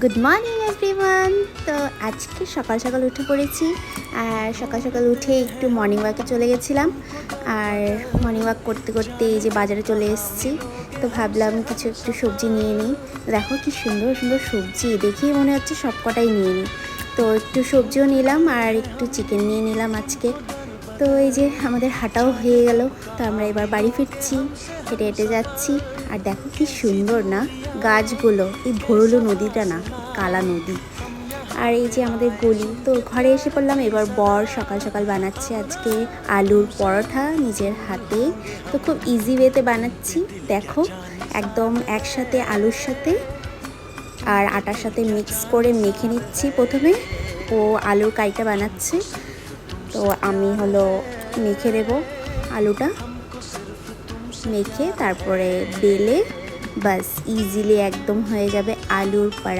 Good morning everyone. তো আজকে সকাল সকাল উঠে পড়েছি, আর সকাল সকাল উঠে একটু মর্নিং ওয়াকে চলে গেছিলাম। আর মর্নিং ওয়াক করতে করতে এই যে বাজারে চলে এসেছি। তো ভাবলাম কিছু একটু সবজি নিয়ে নিই। দেখো কি সুন্দর সুন্দর সবজি, দেখেই মনে হচ্ছে সব কটাই নিয়ে নিই। তো একটু সবজিও নিলাম আর একটু চিকেন নিয়ে নিলাম আজকে। তো এই যে আমাদের হাঁটাও হয়ে গেল। তো আমরা এবার বাড়ি ফিরছি, হেঁটে হেঁটে যাচ্ছি। আর দেখো কি সুন্দর না গাছগুলো, এই ভরলু নদীটা না, কালা নদী। আর এই যে আমাদের গলি। তো ঘরে এসে পড়লাম। এবার বর সকাল সকাল বানাচ্ছে আজকে আলুর পরোটা নিজের হাতে। তো খুব ইজি ওয়েতে বানাচ্ছি। দেখো একদম একসাথে আলুর সাথে আর আটার সাথে মিক্স করে মেখে নিচ্ছি প্রথমে। ও আলুর কাইটা বানাচ্ছে, তো আমি হলো মেখে দেব আলুটা। মেখে তারপরে বেলে বাস ইজিলি একদম হয়ে যাবে আলুর পরোটা।